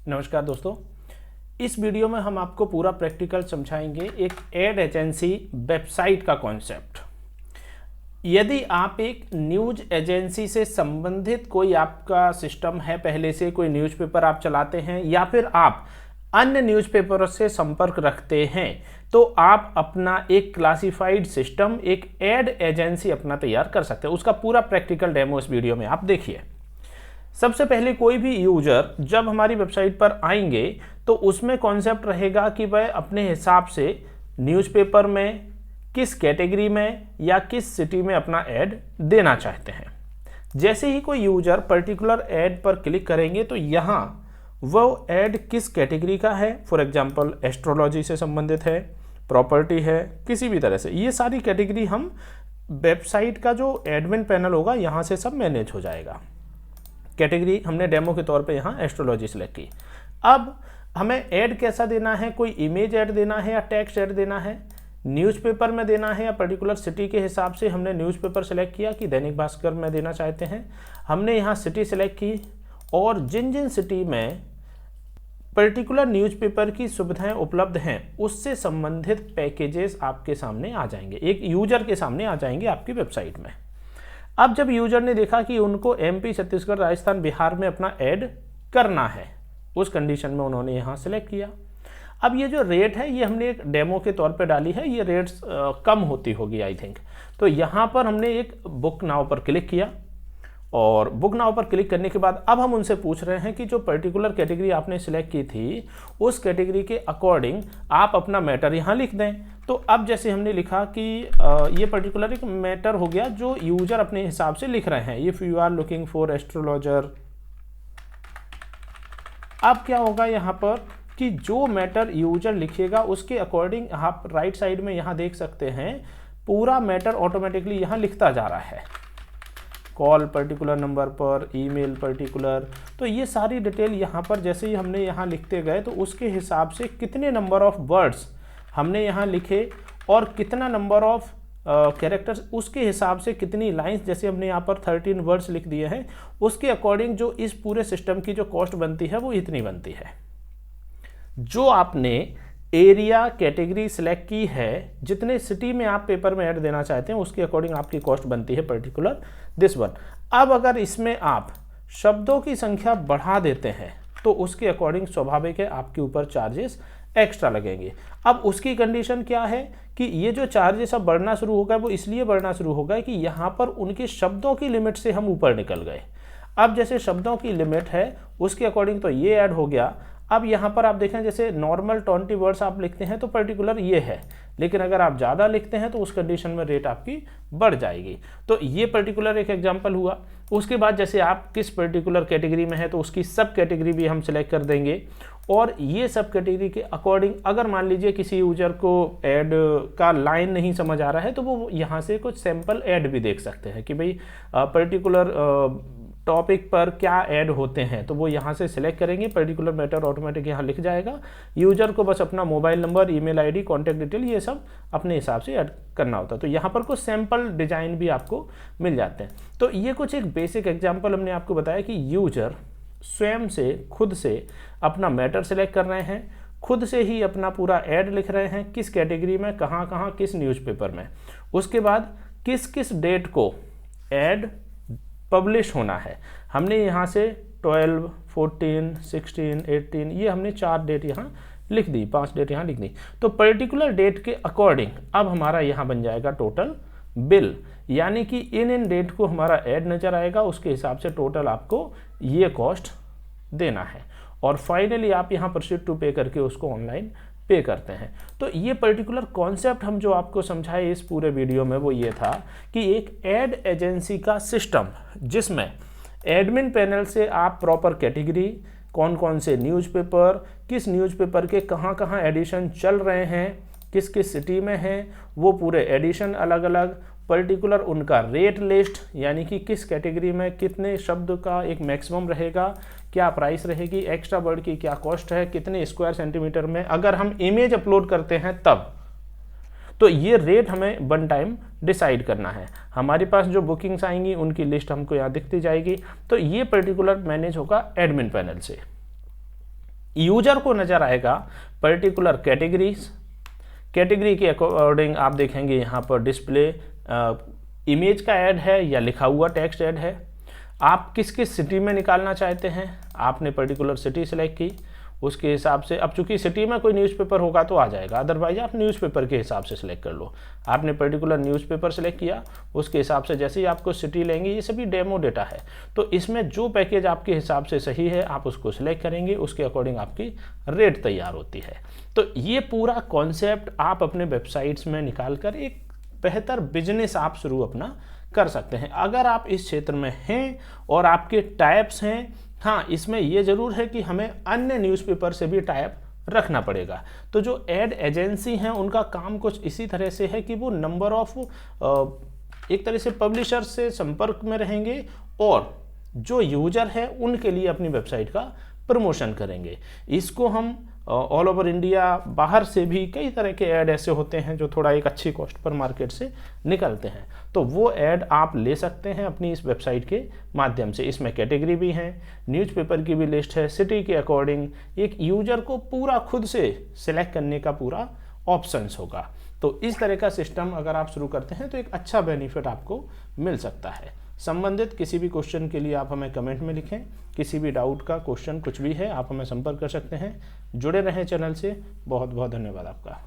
नमस्कार दोस्तों, इस वीडियो में हम आपको पूरा प्रैक्टिकल समझाएंगे एक एड एजेंसी वेबसाइट का कॉन्सेप्ट। यदि आप एक न्यूज़ एजेंसी से संबंधित कोई आपका सिस्टम है, पहले से कोई न्यूज़पेपर आप चलाते हैं या फिर आप अन्य न्यूज़पेपर से संपर्क रखते हैं, तो आप अपना एक क्लासिफाइड सिस्टम, एक एड एजेंसी अपना तैयार कर सकते हैं। उसका पूरा प्रैक्टिकल डेमो इस वीडियो में आप देखिए। सबसे पहले कोई भी यूजर जब हमारी वेबसाइट पर आएंगे तो उसमें कॉन्सेप्ट रहेगा कि वह अपने हिसाब से न्यूज़पेपर में किस कैटेगरी में या किस सिटी में अपना ऐड देना चाहते हैं। जैसे ही कोई यूजर पर्टिकुलर ऐड पर क्लिक करेंगे तो यहाँ वो ऐड किस कैटेगरी का है, फॉर एग्जांपल एस्ट्रोलॉजी से संबंधित है, प्रॉपर्टी है, किसी भी तरह से, ये सारी कैटेगरी हम वेबसाइट का जो एडमिन पैनल होगा यहाँ से सब मैनेज हो जाएगा। कैटेगरी हमने डेमो के तौर पे यहाँ एस्ट्रोलॉजी सेलेक्ट की। अब हमें ऐड कैसा देना है, कोई इमेज ऐड देना है या टेक्स्ट ऐड देना है, न्यूज़पेपर में देना है या पर्टिकुलर सिटी के हिसाब से हमने न्यूज़पेपर सेलेक्ट किया कि दैनिक भास्कर में देना चाहते हैं। हमने यहाँ सिटी सेलेक्ट की और जिन जिन सिटी में पर्टिकुलर न्यूज़पेपर की सुविधाएं उपलब्ध हैं उससे संबंधित पैकेजेस आपके सामने आ जाएंगे, एक यूजर के सामने आ जाएंगे आपकी वेबसाइट में। अब जब यूजर ने देखा कि उनको एमपी, छत्तीसगढ़, राजस्थान, बिहार में अपना ऐड करना है, उस कंडीशन में उन्होंने यहाँ सेलेक्ट किया। अब ये जो रेट है ये हमने एक डेमो के तौर पे डाली है, ये रेट्स कम होती होगी आई थिंक। तो यहाँ पर हमने एक बुक नाउ पर क्लिक किया और बुक नाउ पर क्लिक करने के बाद अब हम उनसे पूछ रहे हैं कि जो पर्टिकुलर कैटेगरी आपने सिलेक्ट की थी उस कैटेगरी के अकॉर्डिंग आप अपना मैटर यहाँ लिख दें। तो अब जैसे हमने लिखा कि ये पर्टिकुलर एक मैटर हो गया जो यूजर अपने हिसाब से लिख रहे हैं, if you are looking for astrologer. अब क्या होगा यहाँ पर कि जो मैटर यूजर लिखेगा उसके अकॉर्डिंग आप राइट साइड में यहाँ देख सकते हैं पूरा मैटर ऑटोमेटिकली यहाँ लिखता जा रहा है, कॉल पर्टिकुलर नंबर पर, ईमेल पर्टिकुलर। तो ये सारी डिटेल यहाँ पर जैसे ही हमने यहाँ लिखते गए तो उसके हिसाब से कितने नंबर ऑफ वर्ड्स हमने यहाँ लिखे और कितना नंबर ऑफ कैरेक्टर्स, उसके हिसाब से कितनी लाइंस, जैसे हमने यहाँ पर 13 वर्ड्स लिख दिए हैं, उसके अकॉर्डिंग जो इस पूरे सिस्टम की जो कॉस्ट बनती है वो इतनी बनती है। जो आपने एरिया कैटेगरी सिलेक्ट की है, जितने सिटी में आप पेपर में ऐड देना चाहते हैं उसके अकॉर्डिंग आपकी कॉस्ट बनती है पर्टिकुलर दिस वन। अब अगर इसमें आप शब्दों की संख्या बढ़ा देते हैं तो उसके अकॉर्डिंग स्वाभाविक है आपके ऊपर चार्जेस एक्स्ट्रा लगेंगे। अब उसकी कंडीशन क्या है कि ये जो चार्जेस अब बढ़ना शुरू होगा वो इसलिए बढ़ना शुरू होगा कि यहाँ पर उनके शब्दों की लिमिट से हम ऊपर निकल गए। अब जैसे शब्दों की लिमिट है उसके अकॉर्डिंग तो ये ऐड हो गया। अब यहाँ पर आप देखें जैसे नॉर्मल 20 वर्ड्स आप लिखते हैं तो पर्टिकुलर ये है, लेकिन अगर आप ज़्यादा लिखते हैं तो उस कंडीशन में रेट आपकी बढ़ जाएगी। तो ये पर्टिकुलर एक एग्जांपल हुआ। उसके बाद जैसे आप किस पर्टिकुलर कैटेगरी में है तो उसकी सब कैटेगरी भी हम सिलेक्ट कर देंगे और ये सब कैटेगरी के अकॉर्डिंग अगर मान लीजिए किसी यूजर को ऐड का लाइन नहीं समझ आ रहा है तो वो यहाँ से कुछ सैम्पल ऐड भी देख सकते हैं कि भाई पर्टिकुलर टॉपिक पर क्या ऐड होते हैं, तो वो यहाँ से सिलेक्ट करेंगे, पर्टिकुलर मैटर ऑटोमेटिक यहाँ लिख जाएगा। यूजर को बस अपना mobile number, email ID, contact detail ये सब अपने हिसाब से ऐड करना होता है। तो यहाँ पर कुछ सैम्पल डिजाइन भी आपको मिल जाते हैं। तो ये कुछ एक बेसिक एग्जाम्पल हमने आपको बताया कि यूजर स्वयं से खुद से अपना मैटर सेलेक्ट कर रहे हैं, खुद से ही अपना पूरा ऐड लिख रहे हैं, किस कैटेगरी में, कहाँ कहाँ, किस न्यूज़पेपर में, उसके बाद किस किस डेट को ऐड पब्लिश होना है। हमने यहाँ से 12, 14, 16, 18 ये हमने 4 डेट यहाँ लिख दी, 5 डेट यहाँ लिख दी। तो पर्टिकुलर डेट के अकॉर्डिंग अब हमारा यहाँ बन जाएगा टोटल बिल, यानी कि इन डेट को हमारा ऐड नज़र आएगा, उसके हिसाब से टोटल आपको ये कॉस्ट देना है और फाइनली आप यहाँ प्रोसीड टू पे करके उसको ऑनलाइन पे करते हैं। तो ये पर्टिकुलर कॉन्सेप्ट हम जो आपको समझाए इस पूरे वीडियो में वो ये था कि एक एड एजेंसी का सिस्टम जिसमें एडमिन पैनल से आप प्रॉपर कैटेगरी, कौन कौन से न्यूज़पेपर, किस न्यूज़पेपर के कहाँ कहाँ एडिशन चल रहे हैं, किस किस सिटी में हैं, वो पूरे एडिशन अलग अलग, पर्टिकुलर उनका रेट लिस्ट, यानी कि किस कैटेगरी में कितने शब्द का एक मैक्सिमम रहेगा, क्या प्राइस रहेगी, एक्स्ट्रा वर्ड की क्या कॉस्ट है, कितने स्क्वायर सेंटीमीटर में, अगर हम इमेज अपलोड करते हैं तब तो ये रेट हमें वन टाइम डिसाइड करना है। हमारे पास जो बुकिंग्स आएंगी उनकी लिस्ट हमको यहाँ दिखती जाएगी। तो ये पर्टिकुलर मैनेज होगा एडमिन पैनल से। यूजर को नज़र आएगा पर्टिकुलर कैटेगरीज, कैटेगरी के अकॉर्डिंग आप देखेंगे यहाँ पर डिस्प्ले इमेज का ऐड है या लिखा हुआ टेक्स्ट ऐड है। आप किस किस सिटी में निकालना चाहते हैं, आपने पर्टिकुलर सिटी सेलेक्ट की, उसके हिसाब से, अब चूंकि सिटी में कोई न्यूज़पेपर होगा तो आ जाएगा, अदरवाइज आप न्यूज़पेपर के हिसाब से सिलेक्ट कर लो। आपने पर्टिकुलर न्यूज़पेपर सेलेक्ट किया, उसके हिसाब से जैसे ही आपको सिटी लेंगे, ये सभी डेमो डेटा है, तो इसमें जो पैकेज आपके हिसाब से सही है आप उसको सिलेक्ट करेंगे, उसके अकॉर्डिंग आपकी रेट तैयार होती है। तो ये पूरा कॉन्सेप्ट आप अपने वेबसाइट्स में निकाल कर एक बेहतर बिजनेस आप शुरू अपना कर सकते हैं अगर आप इस क्षेत्र में हैं और आपके टाइप्स हैं। हाँ, इसमें यह जरूर है कि हमें अन्य न्यूज़पेपर से भी टाइप रखना पड़ेगा। तो जो एड एजेंसी हैं उनका काम कुछ इसी तरह से है कि वो नंबर ऑफ एक तरह से पब्लिशर से संपर्क में रहेंगे और जो यूजर है उनके लिए अपनी वेबसाइट का प्रमोशन करेंगे। इसको हम ऑल ओवर इंडिया बाहर से भी कई तरह के ऐड ऐसे होते हैं जो थोड़ा एक अच्छी कॉस्ट पर मार्केट से निकलते हैं, तो वो ऐड आप ले सकते हैं अपनी इस वेबसाइट के माध्यम से। इसमें कैटेगरी भी हैं, न्यूज़पेपर की भी लिस्ट है, सिटी के अकॉर्डिंग एक यूजर को पूरा खुद से सिलेक्ट करने का पूरा ऑप्शंस होगा। तो इस तरह का सिस्टम अगर आप शुरू करते हैं तो एक अच्छा बेनिफिट आपको मिल सकता है। संबंधित किसी भी क्वेश्चन के लिए आप हमें कमेंट में लिखें, किसी भी डाउट का क्वेश्चन कुछ भी है आप हमें संपर्क कर सकते हैं। जुड़े रहें चैनल से। बहुत बहुत धन्यवाद आपका।